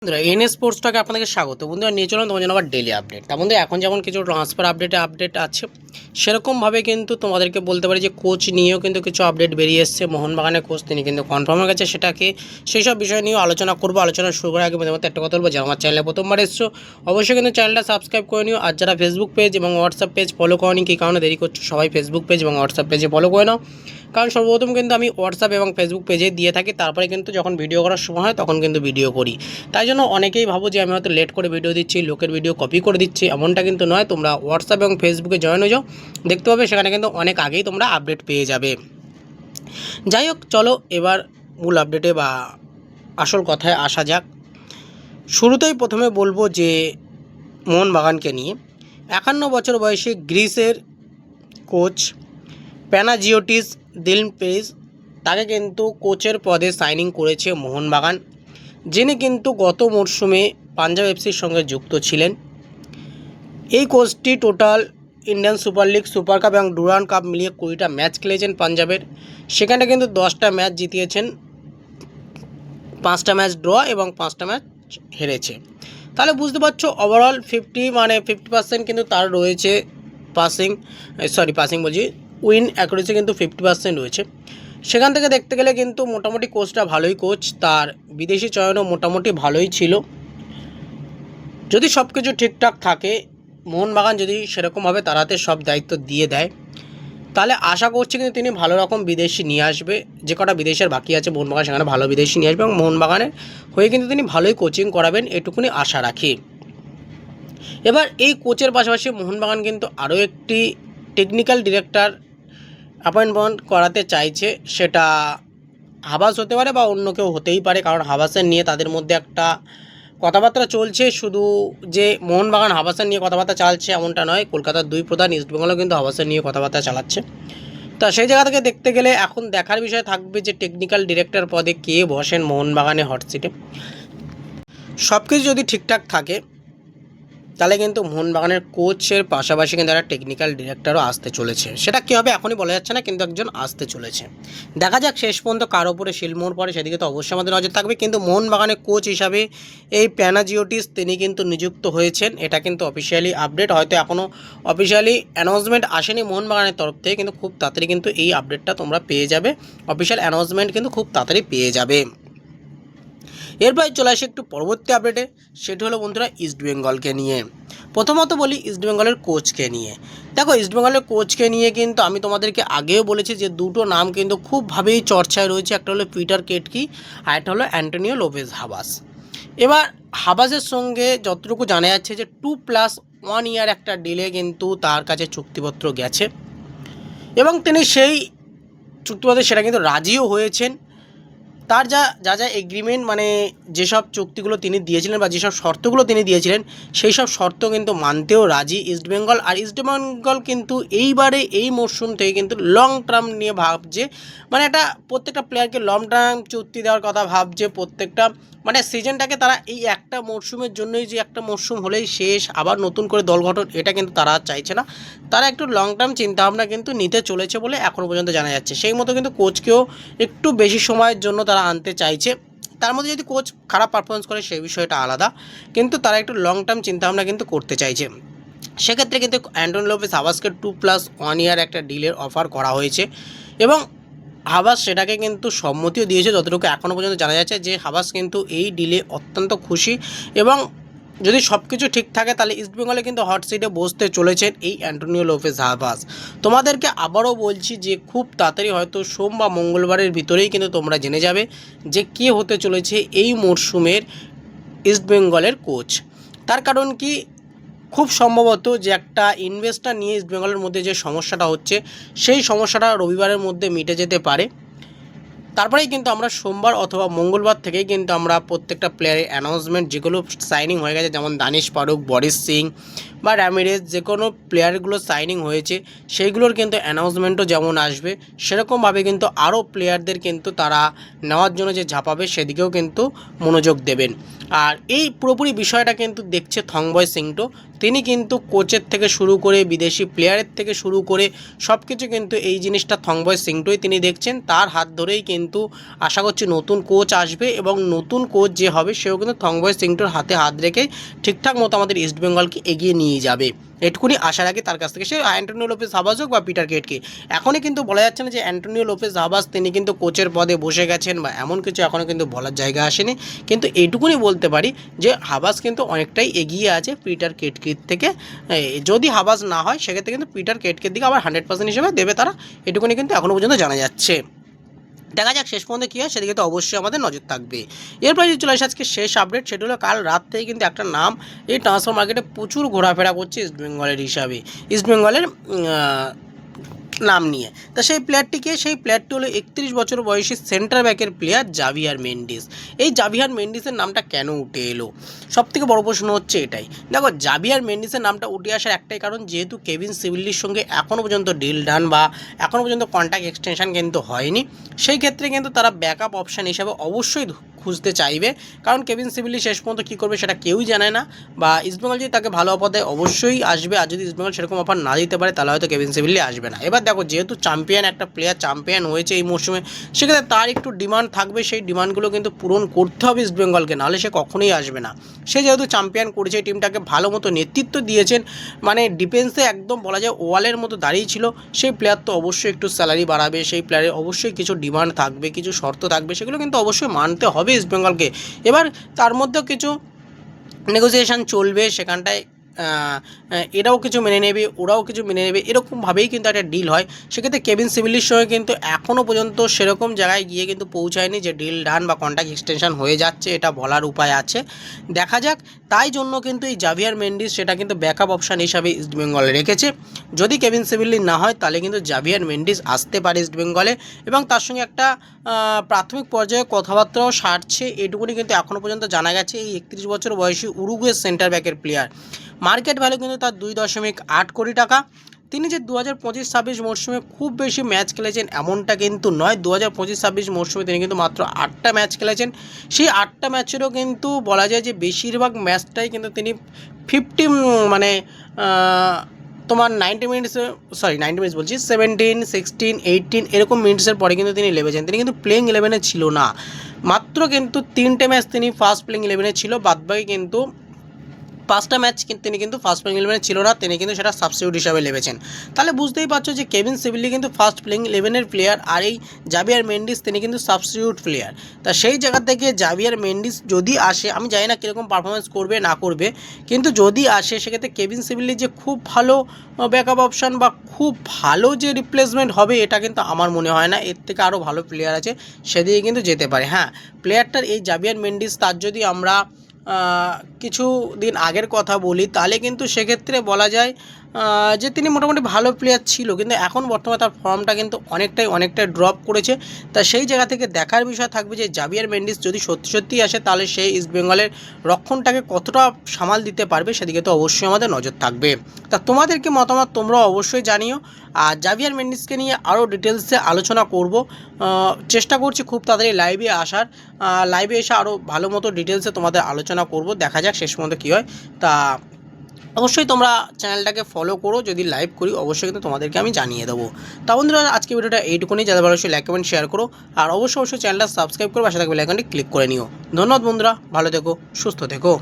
বন্ধুরা এন স্পোর্টসটাকে আপনাদেরকে স্বাগত। বন্ধুরা নিয়ে চলুন তোমার জন্য আবার ডেলি আপডেট। তার মধ্যে এখন যেমন কিছু ট্রান্সফার আপডেট আছে, সেরকমভাবে কিন্তু তোমাদেরকে বলতে পারি যে কোচ নিয়েও কিন্তু কিছু আপডেট বেরিয়ে এসছে। মোহনবাগানের কোচ তিনি কিন্তু কনফার্ম হয়ে গেছে, সেটাকে সেই সব বিষয় নিয়েও আলোচনা করবো। আলোচনা শুরু করার আগে মধ্যে একটা কথা বলবো, যারা আমার চ্যানেলে প্রথমবার এসছো অবশ্যই কিন্তু চ্যানেলটা সাবস্ক্রাইব করে নিও। আর যারা ফেসবুক পেজ এবং হোয়াটসঅ্যাপ পেজ ফলো করনি, কী কারণে দেরি করছো, সবাই ফেসবুক পেজ এবং হোয়াটসঅ্যাপ পেজে ফলো করে নাও। কারণ সর্বপ্রথম কিন্তু আমি হোয়াটসঅ্যাপ এবং ফেসবুক পেজে দিয়ে থাকি, তারপরে কিন্তু যখন ভিডিও করার সময় হয় তখন কিন্তু ভিডিও করি। তাই জন্য অনেকেই ভাবো যে আমি হয়তো লেট করে ভিডিও দিচ্ছি, লোকের ভিডিও কপি করে দিচ্ছি, এমনটা কিন্তু নয়। তোমরা হোয়াটসঅ্যাপ এবং ফেসবুকে জয়েন হয়ে যাও, দেখতে পাবে সেখানে কিন্তু অনেক আগেই তোমরা আপডেট পেয়ে যাবে। যাই হোক, চলো এবার মূল আপডেটে বা আসল কথায় আসা যাক। শুরুতেই প্রথমে বলবো যে মোহনবাগানকে নিয়ে 51 বছর বয়সী গ্রিসের কোচ প্যানাজিওটিস দিলমপ্রিজ তাকে কিন্তু কোচের পদে সাইনিং করেছে মোহনবাগান, যিনি কিন্তু গত মরশুমে পাঞ্জাব এফসির সঙ্গে যুক্ত ছিলেন। এই কোচটি total Indian super league, super cup এবং ডুরান্ড কাপ মিলিয়ে 20টা ম্যাচ খেলেছেন পাঞ্জাবের। সেখানে কিন্তু 10টা ম্যাচ জিতিয়েছেন, 5টা ম্যাচ ড্র এবং 5টা ম্যাচ হেরেছে। তাহলে বুঝতে পারছো ওভারঅল 50% কিন্তু তার রয়েছে পাসিং বলছি, উইন অ্যাকুরেসি কিন্তু 50% রয়েছে। সেখান থেকে দেখতে গেলে কিন্তু মোটামুটি কোচটা ভালোই কোচ, তার বিদেশি চয়নও মোটামুটি ভালোই ছিল। যদি সব কিছু ঠিকঠাক থাকে, মোহনবাগান যদি সেরকমভাবে তার হাতে সব দায়িত্ব দিয়ে দেয়, তাহলে আশা করছি কিন্তু তিনি ভালো রকম বিদেশি নিয়ে আসবে। যে কটা বিদেশের বাকি আছে মোহনবাগান, সেখানে ভালো বিদেশি নিয়ে আসবে এবং মোহনবাগানের হয়ে কিন্তু তিনি ভালোই কোচিং করাবেন, এটুকুনি আশা রাখি। এবার এই কোচের পাশাপাশি মোহনবাগান কিন্তু আরও একটি টেকনিক্যাল ডিরেক্টর অ্যাপয়েন্টমেন্ট করাতে চাইছে। সেটা হাবাস হতে পারে বা অন্য কেউ হতেই পারে, কারণ হাবাসের নিয়ে তাদের মধ্যে একটা কথাবার্তা চলছে। শুধু যে মোহনবাগান হাবাসের নিয়ে কথাবার্তা চালছে এমনটা নয়, কলকাতার দুই প্রধান ইস্টবেঙ্গলও কিন্তু হাবাসের নিয়ে কথাবার্তা চালাচ্ছে। তা সেই জায়গা থেকে দেখতে গেলে এখন দেখার বিষয় থাকবে যে টেকনিক্যাল ডিরেক্টর পদে কে বসেন মোহনবাগানের হটসিটে। সব কিছু যদি ঠিকঠাক থাকে তাহলে কিন্তু মোহনবাগানের কোচের পাশাপাশি কিন্তু একটা টেকনিক্যাল ডিরেক্টরও আসতে চলেছে। সেটা কী হবে এখনই বলা যাচ্ছে না, কিন্তু একজন আসতে চলেছে। দেখা যাক শেষ পর্যন্ত কার ওপরে শিলমোহর পড়ে, সেদিকে তো অবশ্যই আমাদের নজর থাকবে। কিন্তু মোহনবাগানের কোচ হিসাবে এই প্যানাজিওটিস তিনি কিন্তু নিযুক্ত হয়েছেন, এটা কিন্তু অফিসিয়ালি আপডেট। হয়তো এখনও অফিসিয়ালি অ্যানাউন্সমেন্ট আসেনি মোহনবাগানের তরফ থেকে, কিন্তু খুব তাড়াতাড়ি কিন্তু এই আপডেটটা তোমরা পেয়ে যাবে। অফিসিয়াল অ্যানাউন্সমেন্ট কিন্তু খুব তাড়াতাড়ি পেয়ে যাবে। এরপর চলে আসে একটু পরবর্তী আপডেটে, সেটি হলো বন্ধুরা ইস্টবেঙ্গলকে নিয়ে। প্রথমত বলি ইস্টবেঙ্গলের কোচকে নিয়ে। দেখো ইস্টবেঙ্গলের কোচকে নিয়ে কিন্তু আমি তোমাদেরকে আগেও বলেছি যে দুটো নাম কিন্তু খুবভাবেই চর্চায় রয়েছে, একটা হলো পিটার কেটকি আর একটা হলো অ্যান্টোনিও লোপেজ হাবাস। এবার হাবাসের সঙ্গে যতটুকু জানা যাচ্ছে যে 2+1 ইয়ার একটা ডিলে কিন্তু তার কাছে চুক্তিপত্র গেছে এবং তিনি সেই চুক্তিপত্রে সেটা কিন্তু রাজিও হয়েছেন। তার যা এগ্রিমেন্ট মানে যেসব চুক্তিগুলো তিনি দিয়েছিলেন বা যেসব শর্তগুলো তিনি দিয়েছিলেন, সেই সব শর্ত কিন্তু মানতেও রাজি ইস্টবেঙ্গল। আর ইস্টবেঙ্গল কিন্তু এইবারে এই মরশুম থেকে কিন্তু লং টার্ম নিয়ে ভাবছে, মানে একটা প্রত্যেকটা প্লেয়ারকে লং টার্ম চুক্তি দেওয়ার কথা ভাবছে। প্রত্যেকটা মানে সিজনটাকে তারা এই একটা মরশুমের জন্যই, যে একটা মরশুম হলেই শেষ, আবার নতুন করে দল গঠন, এটা কিন্তু তারা চাইছে না। তারা একটু লং টার্ম চিন্তাভাবনা কিন্তু নিতে চলেছে বলে এখনও পর্যন্ত জানা যাচ্ছে। সেই মতো কিন্তু কোচকেও একটু বেশি সময়ের জন্য তারা আনতে চাইছে। তার মধ্যে যদি কোচ খারাপ পারফরমেন্স করে সেই বিষয়টা আলাদা, কিন্তু তারা একটু লং টার্ম চিন্তাভাবনা কিন্তু করতে চাইছে। সেক্ষেত্রে কিন্তু অ্যান্টোনিও লোপেজ হাবাসকে 2+1 ইয়ার একটা ডিলের অফার করা হয়েছে এবং হাবাস সেটাকে কিন্তু সম্মতিও দিয়েছে। যতটুকু এখনও পর্যন্ত জানা যাচ্ছে যে হাবাস কিন্তু এই ডিলে অত্যন্ত খুশি এবং যদি সব কিছু ঠিক থাকে তাহলে ইস্টবেঙ্গলে কিন্তু হট সিটে বসতে চলেছেন এই অ্যান্টোনিও লোপেজ হাবাস। তোমাদেরকে আবারও বলছি যে খুব তাড়াতাড়ি হয়তো সোম বা মঙ্গলবারের ভিতরেই কিন্তু তোমরা জেনে যাবে যে কে হতে চলেছে এই মরশুমের ইস্টবেঙ্গলের কোচ। তার কারণ কি, খুব সম্ভবত যে একটা ইনভেস্টার নিয়ে ইস্টবেঙ্গলের মধ্যে যে সমস্যাটা হচ্ছে, সেই সমস্যাটা রবিবারের মধ্যে মিটে যেতে পারে। তারপরেই কিন্তু আমরা সোমবার অথবা মঙ্গলবার থেকেই কিন্তু আমরা প্রত্যেকটা প্লেয়ারের অ্যানাউন্সমেন্ট যেগুলো সাইনিং হয়ে গেছে, যেমন দানিশ ফারুক, বরিস সিং, বা র্যামিরেজ যে কোনো প্লেয়ারগুলো সাইনিং হয়েছে সেইগুলোর কিন্তু অ্যানাউন্সমেন্টও যেমন আসবে, সেরকমভাবে কিন্তু আরও প্লেয়ারদের কিন্তু তারা নেওয়ার জন্য যে ঝাঁপাবে সেদিকেও কিন্তু মনোযোগ দেবেন। আর এই পুরোপুরি বিষয়টা কিন্তু দেখছে থংবয় সিংটো। তিনি কিন্তু কোচের থেকে শুরু করে বিদেশি প্লেয়ারের থেকে শুরু করে সব কিছু কিন্তু এই জিনিসটা থংবয় সিংটোই তিনি দেখছেন। তার হাত ধরেই কিন্তু আশা করছি নতুন কোচ আসবে এবং নতুন কোচ যে হবে সেও কিন্তু থংবয় সিংটোর হাতে হাত রেখে ঠিকঠাক মতো আমাদের ইস্টবেঙ্গলকে এগিয়ে নিয়ে যাবে, এটুকুনি আশা রাখি তার কাছ থেকে। সে অ্যান্টোনিও লোপেজ হাবাস হোক বা পিটার কেটকে, এখনই কিন্তু বলা যাচ্ছে না যে অ্যান্টোনিও লোপেজ হাবাস তিনি কিন্তু কোচের পদে বসে গেছেন বা এমন কিছু এখনও কিন্তু বলার জায়গা আসেনি। কিন্তু এইটুকুনি বলতে পারি যে হাবাস কিন্তু অনেকটাই এগিয়ে আছে পিটার কেটকির থেকে। যদি হাবাস না হয় সেক্ষেত্রে কিন্তু পিটার কেটকের দিকে আবার 100% হিসেবে দেবে তারা, এটুকুনি কিন্তু এখনও পর্যন্ত জানা যাচ্ছে। দেখা যাক শেষ পর্যন্ত কী হয়, সেদিকে তো অবশ্যই আমাদের নজর থাকবে। এরপরে যদি চলে আসে আজকে শেষ আপডেট, সেটা হলো কাল রাত থেকে কিন্তু একটা নাম এই ট্রান্সফার মার্কেটে প্রচুর ঘোরাফেরা করছে ইস্টবেঙ্গলের হিসাবে, ইস্টবেঙ্গলের নাম নিয়ে। তা সেই প্লেয়ারটিকে, সেই প্লেয়ারটি হলো 31 বছর বয়সী সেন্টার ব্যাকের প্লেয়ার জাভিয়ার মেন্ডিস। এই জাভিয়ার মেন্ডিসের নামটা কেন উঠে এলো, সবথেকে বড় প্রশ্ন হচ্ছে এটাই। দেখো, জাভিয়ার মেন্ডিসের নামটা উঠে আসার একটাই কারণ, যেহেতু কেভিন সিভিল্লির সঙ্গে এখনও পর্যন্ত ডিল ডান বা এখনও পর্যন্ত কন্ট্রাক্ট এক্সটেনশন কিন্তু হয়নি, সেই ক্ষেত্রে কিন্তু তারা ব্যাকআপ অপশান হিসাবে অবশ্যই খুঁজতে চাইবে। কারণ কেভিন সিভিল্লি শেষ পর্যন্ত কী করবে সেটা কেউই জানে না, বা ইস্টবেঙ্গল যদি তাকে ভালো অফার দেয় অবশ্যই আসবে, আর যদি ইস্টবেঙ্গল সেরকম অফার না দিতে পারে তাহলে হয়তো কেভিন সিভিল্লি আসবে না। এবার দেখো, যেহেতু চ্যাম্পিয়ন একটা প্লেয়ার চ্যাম্পিয়ন হয়েছে এই মরশুমে, সেক্ষেত্রে তার একটু ডিমান্ড থাকবে, সেই ডিমান্ডগুলো কিন্তু পূরণ করতে হবে ইস্টবেঙ্গলকে, নাহলে সে কখনোই আসবে না। সে যেহেতু চ্যাম্পিয়ন করেছে, টিমটাকে ভালো মতো নেতৃত্ব দিয়েছেন, মানে ডিফেন্সে একদম বলা যায় ওয়ালের মতো দাঁড়িয়েছিল, সেই প্লেয়ার তো অবশ্যই একটু স্যালারি বাড়াবে, সেই প্লেয়ারের অবশ্যই কিছু ডিমান্ড থাকবে, কিছু শর্ত থাকবে, সেগুলো কিন্তু অবশ্যই মানতে হবে ইস্টবেঙ্গলকে। এবার তার মধ্যেও কিছু নেগোসিয়েশন চলবে সেখানটায়, এরাও কিছু মেনে নেবে, ওরাও কিছু মেনে নেবে, এরকমভাবেই কিন্তু একটা ডিল হয়। সেক্ষেত্রে কেভিন সিভিলির সঙ্গে কিন্তু এখনও পর্যন্ত সেরকম জায়গায় গিয়ে কিন্তু পৌঁছায়নি যে ডিল ডান বা কন্ট্রাক্ট এক্সটেনশন হয়ে যাচ্ছে, এটা বলার উপায় আছে, দেখা যাক। তাই জন্য কিন্তু এই জাভিয়ার মেন্ডিস সেটা কিন্তু ব্যাকআপ অপশান হিসাবে ইস্টবেঙ্গলে রেখেছে। যদি কেভিন সিভিলি না হয় তাহলে কিন্তু জাভিয়ার মেন্ডিস আসতে পারে ইস্টবেঙ্গলে, এবং তার সঙ্গে একটা প্রাথমিক পর্যায়ে কথাবার্তাও সারছে, এটুকুনি কিন্তু এখনও পর্যন্ত জানা গেছে। এই 31 বছর বয়সী উরুগুয়ের সেন্টার ব্যাকের প্লেয়ার, মার্কেট ভ্যালু কিন্তু তার 2.8 কোটি টাকা। তিনি যে 2025-26 মরশুমে খুব বেশি ম্যাচ খেলেছেন এমনটা কিন্তু নয়, 2025-26 মরশুমে তিনি কিন্তু মাত্র 8টা ম্যাচ খেলেছেন। সেই 8টা ম্যাচেরও কিন্তু বলা যায় যে বেশিরভাগ ম্যাচটাই কিন্তু তিনি 50 মানে তোমার 90 মিনিটসে, 90 মিনিটস বলছি, 17, 16, 18 এরকম মিনিটসের পরে কিন্তু তিনি লেবেছেন। তিনি কিন্তু প্লেইং 11-এ ছিল না, মাত্র কিন্তু 3টে ম্যাচ তিনি ফার্স্ট প্লেইং 11-এ ছিল, বাদবাকি কিন্তু 5টা ম্যাচ তিনি কিন্তু ফার্স্ট প্লেইং 11-এ ছিল না, তিনি কিন্তু সেটা সাবস্টিটিউট হিসাবে লেবেছেন। তাহলে বুঝতেই পারছো যে কেভিন সিভিলি কিন্তু ফার্স্ট প্লেইং 11-এর প্লেয়ার, আর এই জাভিয়ার মেন্ডিস তিনি কিন্তু সাবস্টিটিউট প্লেয়ার। তা সেই জায়গা থেকে জাভিয়ার মেন্ডিস যদি আসে, আমি জানি না কীরকম পারফরমেন্স করবে না করবে, কিন্তু যদি আসে সেক্ষেত্রে কেভিন সিভিলি যে খুব ভালো ব্যাকআপ অপশান বা খুব ভালো যে রিপ্লেসমেন্ট হবে এটা কিন্তু আমার মনে হয় না, এর থেকে আরও ভালো প্লেয়ার আছে, সেদিকে কিন্তু যেতে পারে। হ্যাঁ, প্লেয়ারটার এই জাভিয়ার মেন্ডিস, তার যদি আমরা কিছু দিন আগের কথা বলি তাহলে কিন্তু সেক্ষেত্রে বলা যায় যে তিনি মোটামুটি ভালো প্লেয়ার ছিল, কিন্তু এখন বর্তমানে তার ফর্মটা কিন্তু অনেকটাই ড্রপ করেছে। তা সেই জায়গা থেকে দেখার বিষয় থাকবে যে জাভিয়ার মেন্ডিস যদি সত্যি আসে তাহলে সেই ইস্টবেঙ্গলের রক্ষণটাকে কতটা সামাল দিতে পারবে, সেদিকে তো অবশ্যই আমাদের নজর থাকবে। তা তোমাদের কি মতামত তোমরা অবশ্যই জানিও। আর জাভিয়ার মেন্ডিসকে নিয়ে আরও ডিটেলসে আলোচনা করব, চেষ্টা করছি খুব তাড়াতাড়ি লাইভে আসার, লাইভে এসে আরও ভালো মতো ডিটেলসে তোমাদের আলোচনা করব, দেখা যাক শেষ পর্যন্ত কী হয়। তা অবশ্যই তোমরা চ্যানেলটাকে ফলো করো, যদি লাইভ করি অবশ্যই কিন্তু তোমাদেরকে আমি জানিয়ে দেবো। তা বন্ধুরা, আজকে ভিডিওটা এইটুকুনি, যাদের ভালো লাইক কমেন্ট শেয়ার করো, আর অবশ্যই চ্যানেলটা সাবস্ক্রাইব করে পাশে থাকবে বেল আইকনটি ক্লিক করে নিও। ধন্যবাদ বন্ধুরা, ভালো থেকো, সুস্থ থেকো।